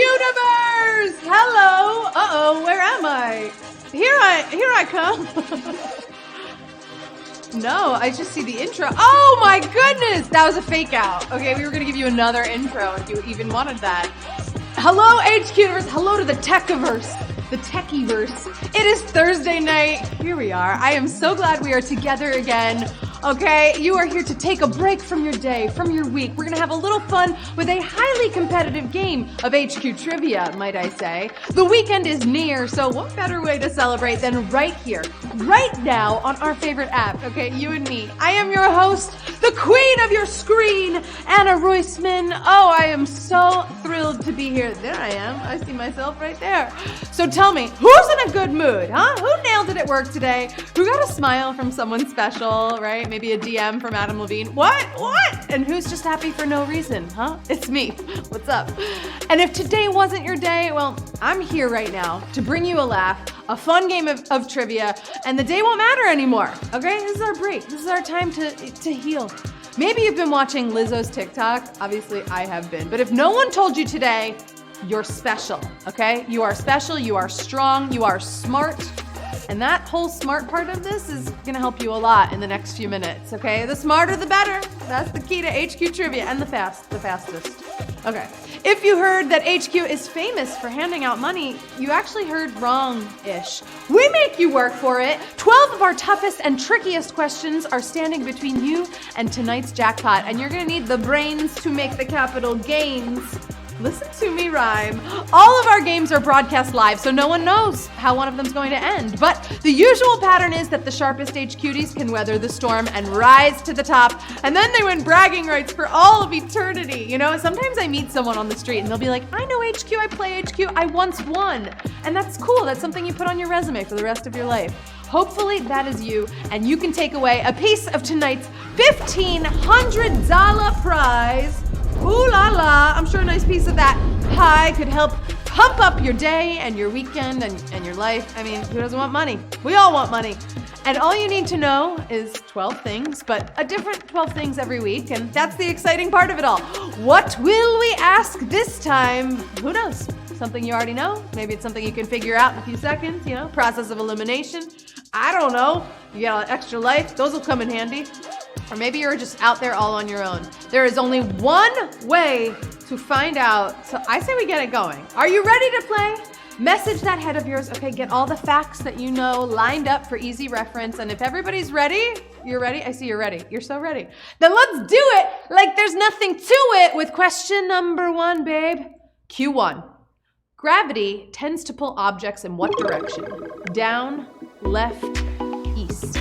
Universe! Hello! Uh-oh, where am I? Here I come. No, I just see the intro. Oh my goodness! That was a fake out. Okay, we were gonna give you another intro if you even wanted that. Hello, HQ Universe. Hello to the Techiverse. The Techieverse. It is Thursday night. Here we are. I am so glad we are together again. Okay, you are here to take a break from your day, from your week. We're gonna have a little fun with a highly competitive game of HQ Trivia, might I say. The weekend is near, so what better way to celebrate than right here, right now on our favorite app, okay, you and me. I am your host, the queen of your screen, Anna Roisman. Oh, I am so thrilled to be here. There I am. I see myself right there. So tell me, who's in a good mood, huh? Who nailed it at work today? Who got a smile from someone special, right? Maybe a DM from Adam Levine. What? And who's just happy for no reason, huh? It's me. What's up? And if today wasn't your day, well, I'm here right now to bring you a laugh, a fun game of trivia, and the day won't matter anymore, okay? This is our break. This is our time to heal. Maybe you've been watching Lizzo's TikTok. Obviously, I have been. But if no one told you today, you're special, okay? You are special, you are strong, you are smart. And that whole smart part of this is gonna help you a lot in the next few minutes, okay? The smarter, the better. That's the key to HQ Trivia, and the fastest. Okay, if you heard that HQ is famous for handing out money, you actually heard wrong-ish. We make you work for it. 12 of our toughest and trickiest questions are standing between you and tonight's jackpot, and you're gonna need the brains to make the capital gains. Listen to me rhyme. All of our games are broadcast live, so no one knows how one of them's going to end. But the usual pattern is that the sharpest HQties can weather the storm and rise to the top, and then they win bragging rights for all of eternity. You know, sometimes I meet someone on the street and they'll be like, I know HQ, I play HQ, I once won. And that's cool. That's something you put on your resume for the rest of your life. Hopefully that is you, and you can take away a piece of tonight's $1,500 prize. Ooh la la, I'm sure a nice piece of that pie could help pump up your day and your weekend and your life. I mean, who doesn't want money? We all want money. And all you need to know is 12 things, but a different 12 things every week, and that's the exciting part of it all. What will we ask this time? Who knows? Something you already know? Maybe it's something you can figure out in a few seconds, you know, process of elimination. I don't know. You got an extra life, those will come in handy. Or maybe you're just out there all on your own. There is only one way to find out, so I say we get it going. Are you ready to play? Message that head of yours, okay, get all the facts that you know lined up for easy reference, and if everybody's ready, you're ready? I see you're ready. You're so ready. Then let's do it like there's nothing to it with question number 1, babe. Q1. Gravity tends to pull objects in what direction? Down, left, east.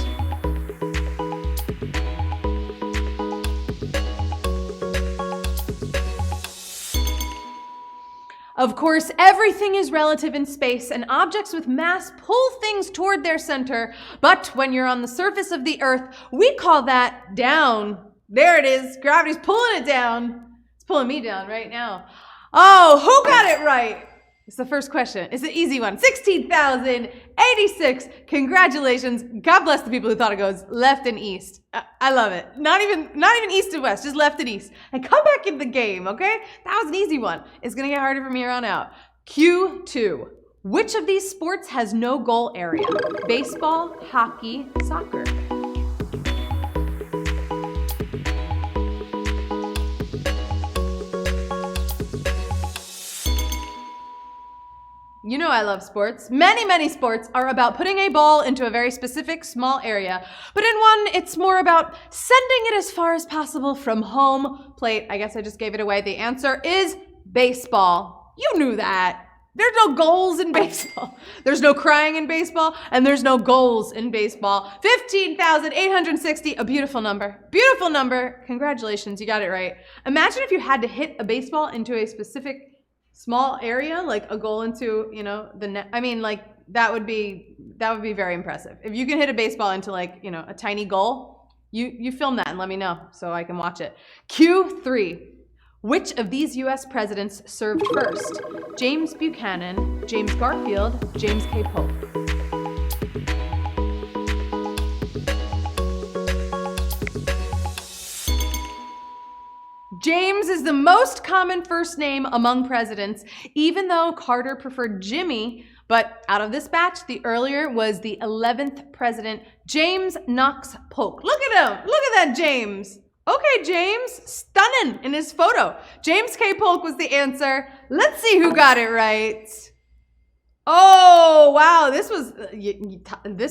Of course, everything is relative in space, and objects with mass pull things toward their center. But when you're on the surface of the Earth, we call that down. There it is. Gravity's pulling it down. It's pulling me down right now. Oh, who got it right? It's the first question. It's an easy one. 16,086. Congratulations. God bless the people who thought it goes left and east. I love it. Not even east and west, just left and east. And come back in the game, okay? That was an easy one. It's going to get harder from here on out. Q2. Which of these sports has no goal area? Baseball, hockey, soccer. You know I love sports. Many sports are about putting a ball into a very specific small area, but in one, it's more about sending it as far as possible from home plate. I guess I just gave it away. The answer is baseball. You knew that. There's no goals in baseball. There's no crying in baseball, and there's no goals in baseball. 15,860, a beautiful number. Beautiful number. Congratulations, you got it right. Imagine if you had to hit a baseball into a specific small area, like a goal into, you know, the net. I mean, like, that would be very impressive. If you can hit a baseball into, like, you know, a tiny goal, you film that and let me know so I can watch it. Q3. Which of these US presidents served first? James Buchanan, James Garfield, James K. Polk. James is the most common first name among presidents, even though Carter preferred Jimmy. But out of this batch, the earlier was the 11th president, James Knox Polk. Look at him. Look at that, James. Okay, James. Stunning in his photo. James K. Polk was the answer. Let's see who got it right. Oh, wow. This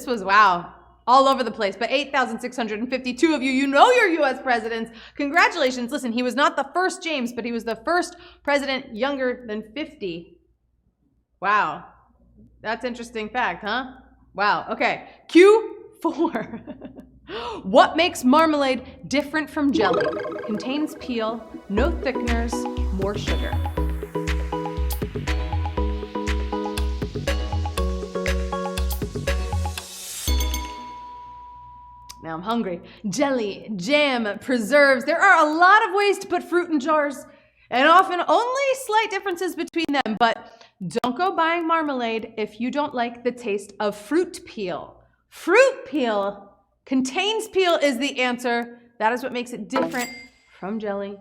was wow. All over the place, but 8,652 of you, you know your U.S. presidents. Congratulations. Listen, he was not the first James, but he was the first president younger than 50. Wow. That's interesting fact, huh? Wow. Okay. Q4. What makes marmalade different from jelly? Contains peel, no thickeners, more sugar. Now I'm hungry. Jelly, jam, preserves. There are a lot of ways to put fruit in jars, and often only slight differences between them, but don't go buying marmalade if you don't like the taste of fruit peel. Fruit peel contains peel is the answer. That is what makes it different from jelly.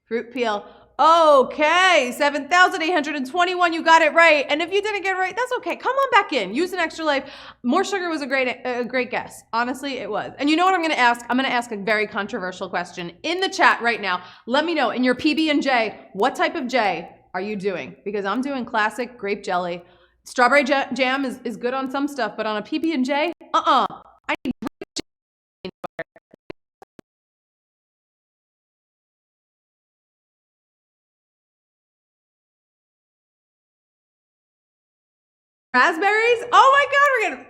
Fruit peel. Okay, 7,821, you got it right. And if you didn't get it right, that's okay. Come on back in. Use an extra life. More sugar was a great guess. Honestly, it was. And you know what I'm going to ask? I'm going to ask a very controversial question in the chat right now. Let me know in your PB&J, what type of J are you doing? Because I'm doing classic grape jelly. Strawberry jam is good on some stuff, but on a PB&J, I need raspberries? Oh my God, we're gonna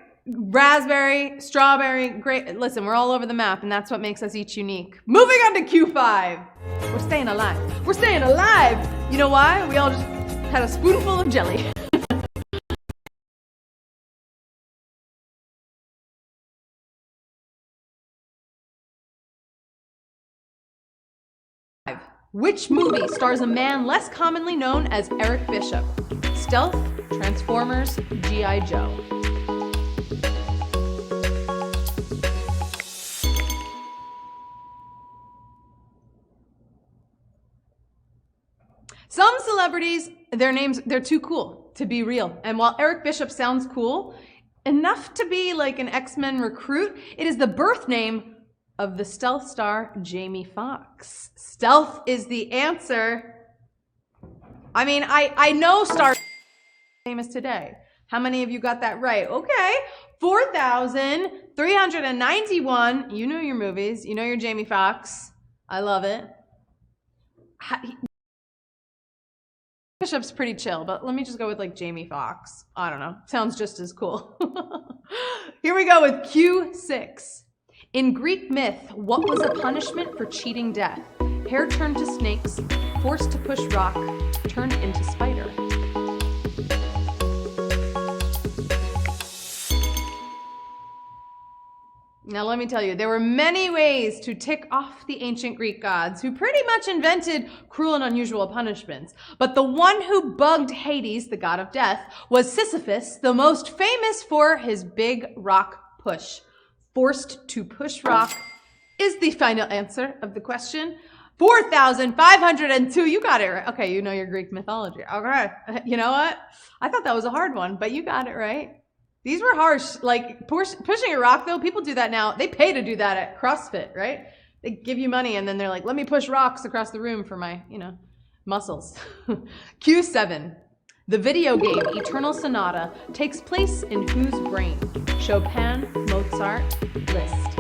raspberry, strawberry, great. Listen, we're all over the map, and that's what makes us each unique. Moving on to Q5. We're staying alive. We're staying alive. You know why? We all just had a spoonful of jelly. Which movie stars a man less commonly known as Eric Bishop? Stealth, Transformers, G.I. Joe. Some celebrities, their names, they're too cool to be real. And while Eric Bishop sounds cool, enough to be like an X-Men recruit, it is the birth name of the stealth star Jamie Foxx. Stealth is the answer. I mean, I know stars famous today. How many of you got that right? Okay, 4,391. You know your movies. You know your Jamie Foxx. I love it. Bishop's pretty chill, but let me just go with like Jamie Foxx. I don't know. Sounds just as cool. Here we go with Q6. In Greek myth, what was a punishment for cheating death? Hair turned to snakes, forced to push rock, turned into spider. Now let me tell you, there were many ways to tick off the ancient Greek gods who pretty much invented cruel and unusual punishments. But the one who bugged Hades, the god of death, was Sisyphus, the most famous for his big rock push. Forced to push rock is the final answer of the question. 4,502, you got it right. Okay, you know your Greek mythology. Okay, you know what? I thought that was a hard one, but you got it right. These were harsh, like pushing a rock though, people do that now. They pay to do that at CrossFit, right? They give you money and then they're like, let me push rocks across the room for my, muscles. Q7. The video game Eternal Sonata takes place in whose brain? Chopin, Mozart, Liszt.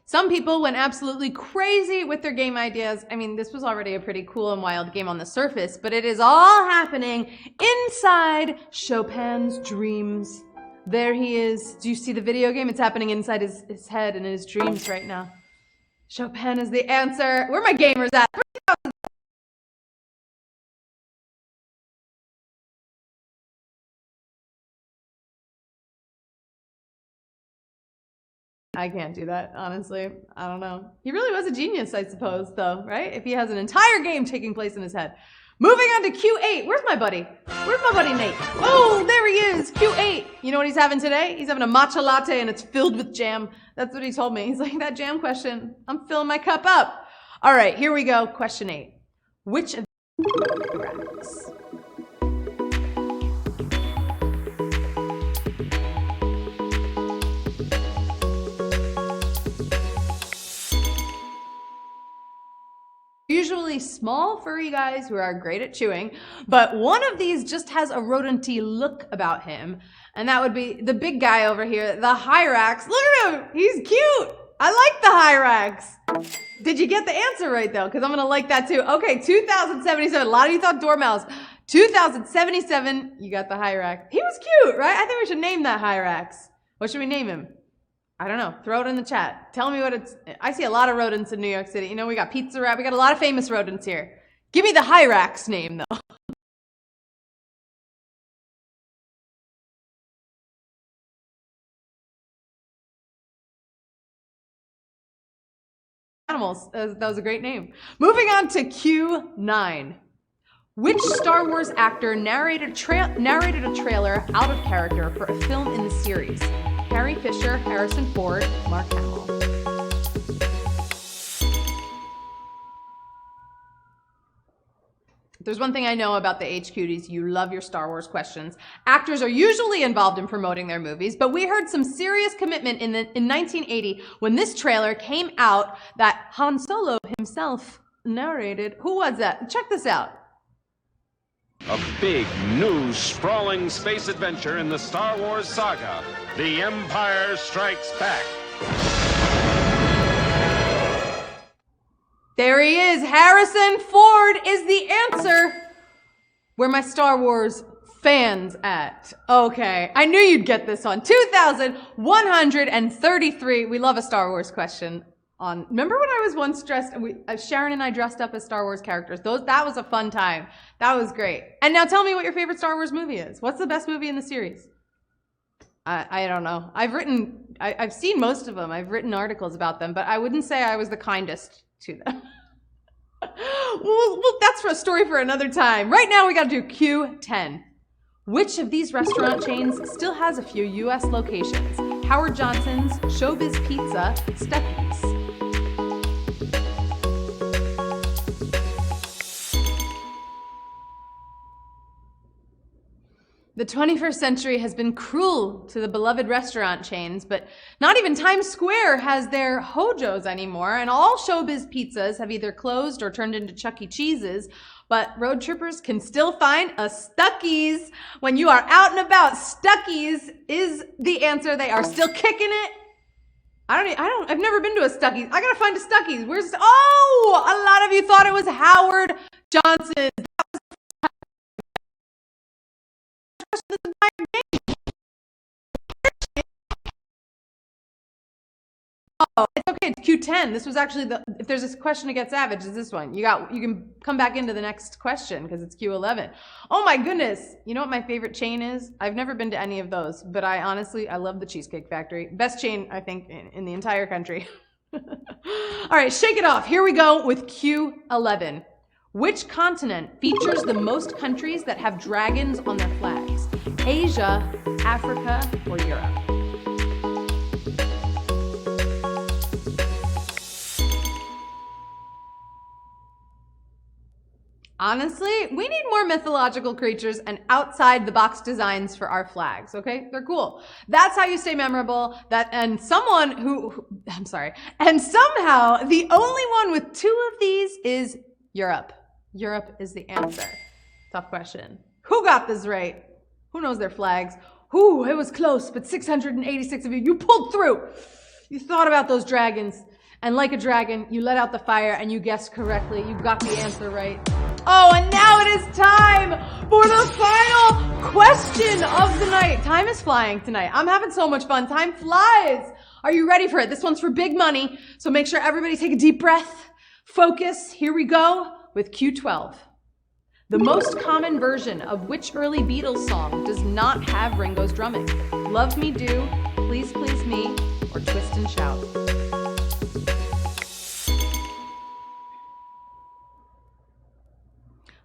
Some people went absolutely crazy with their game ideas. I mean, this was already a pretty cool and wild game on the surface, but it is all happening inside Chopin's dreams. There he is. Do you see the video game? It's happening inside his head and in his dreams right now. Chopin is the answer. Where are my gamers at? I can't do that, honestly. I don't know. He really was a genius, I suppose, though, right? If he has an entire game taking place in his head. Moving on to Q8. Where's my buddy? Where's my buddy Nate? Oh, there he is. Q8. You know what he's having today? He's having a matcha latte and it's filled with jam. That's what he told me. He's like, that jam question, I'm filling my cup up. All right, here we go. Question 8. Which of the racks? Usually small furry guys who are great at chewing, but one of these just has a rodenty look about him, and that would be the big guy over here, the Hyrax. Look at him, he's cute. I like the Hyrax. Did you get the answer right though? Because I'm gonna like that too. Okay, 2077. A lot of you thought Dormouse. 2077, you got the Hyrax. He was cute, right? I think we should name that Hyrax. What should we name him? I don't know. Throw it in the chat. Tell me what it's... I see a lot of rodents in New York City. You know, we got Pizza Rat. We got a lot of famous rodents here. Give me the Hyrax name, though. Animals. That was a great name. Moving on to Q9. Which Star Wars actor narrated a trailer out of character for a film in the series? Carrie Fisher, Harrison Ford, Mark Hamill. There's one thing I know about the HQs, you love your Star Wars questions. Actors are usually involved in promoting their movies, but we heard some serious commitment in 1980 when this trailer came out that Han Solo himself narrated. Who was that? Check this out. A big, new, sprawling space adventure in the Star Wars saga. The Empire Strikes Back. There he is. Harrison Ford is the answer. Where my Star Wars fans at? Okay, I knew you'd get this one. 2,133. We love a Star Wars question. Remember when I was once dressed, Sharon and I dressed up as Star Wars characters. That was a fun time. That was great. And now tell me what your favorite Star Wars movie is. What's the best movie in the series? I don't know. I've seen most of them. I've written articles about them, but I wouldn't say I was the kindest to them. well, that's for a story for another time. Right now we gotta do Q10. Which of these restaurant chains still has a few US locations? Howard Johnson's, Showbiz Pizza, Stuckey's. The 21st century has been cruel to the beloved restaurant chains, but not even Times Square has their Hojos anymore, and all Showbiz Pizzas have either closed or turned into Chuck E. Cheese's, but road trippers can still find a Stuckey's. When you are out and about, Stuckey's is the answer. They are still kicking it. I've never been to a Stuckey's. I gotta find a Stuckey's. Oh, a lot of you thought it was Howard Johnson. Oh, it's okay. It's Q10. This was actually if there's a question to get savage, it's this one. You can come back into the next question because it's Q11. Oh my goodness. You know what my favorite chain is? I've never been to any of those, but I love the Cheesecake Factory. Best chain, I think, in the entire country. All right, shake it off. Here we go with Q11. Which continent features the most countries that have dragons on their flags? Asia, Africa, or Europe? Honestly, we need more mythological creatures and outside the box designs for our flags, okay? They're cool. That's how you stay memorable. And somehow the only one with 2 of these is Europe. Europe is the answer. Tough question. Who got this right? Who knows their flags? Ooh, it was close, but 686 of you pulled through. You thought about those dragons. And like a dragon, you let out the fire and you guessed correctly. You got the answer right. Oh, and now it is time for the final question of the night. Time is flying tonight. I'm having so much fun. Time flies. Are you ready for it? This one's for big money. So make sure everybody take a deep breath. Focus. Here we go with Q12. The most common version of which early Beatles song does not have Ringo's drumming? Love Me Do, Please Please Me, or Twist and Shout?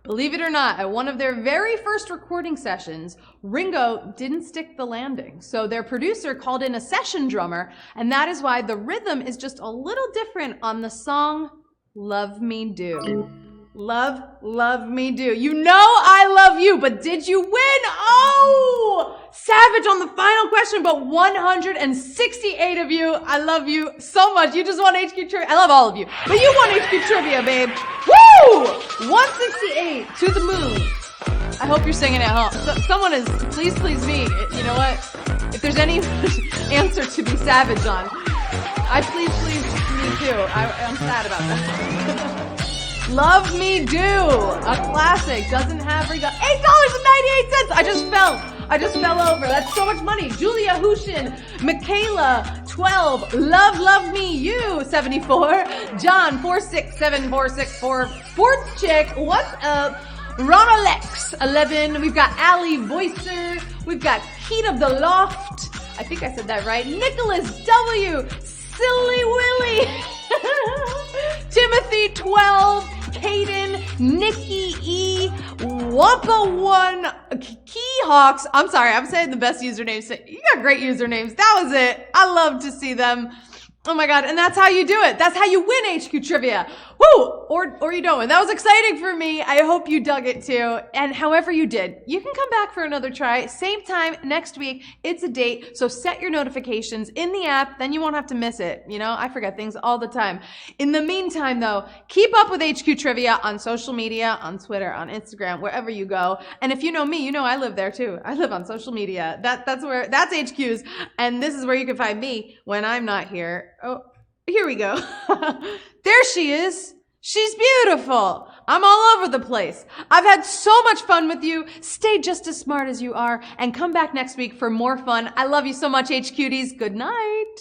Believe it or not, at one of their very first recording sessions, Ringo didn't stick the landing. So their producer called in a session drummer, and that is why the rhythm is just a little different on the song Love Me Do. Love, love me do. You know I love you, but did you win? Oh! Savage on the final question, but 168 of you. I love you so much. You just won HQ Trivia. I love all of you, but you won HQ Trivia, babe. Woo! 168 to the moon. I hope you're singing at home. So, someone is, please me. You know what? If there's any answer to be savage on, I please me too. I'm sad about that. Love Me Do, a classic, doesn't have $8.98. I just fell over. That's so much money. Julia Hushin, Michaela, 12, Love Me You, 74, John, 467464, Sports Chick, what's up? Ronalex, 11, we've got Allie Voicer, we've got Heat of the Loft, I think I said that right, Nicholas W, Silly Willy, Timothy, 12, Caden, Nikki E, Wampa1, Keyhawks. I'm sorry, I'm saying the best usernames. You got great usernames. That was it. I love to see them. Oh my God. And that's how you do it. That's how you win HQ Trivia. Woo! Or you don't win. That was exciting for me. I hope you dug it too. And however you did, you can come back for another try. Same time next week. It's a date. So set your notifications in the app. Then you won't have to miss it. You know, I forget things all the time. In the meantime though, keep up with HQ Trivia on social media, on Twitter, on Instagram, wherever you go. And if you know me, you know I live there too. I live on social media. That's HQ's. And this is where you can find me when I'm not here. Oh, here we go. There she is. She's beautiful. I'm all over the place. I've had so much fun with you. Stay just as smart as you are and come back next week for more fun. I love you so much, HQties. Good night.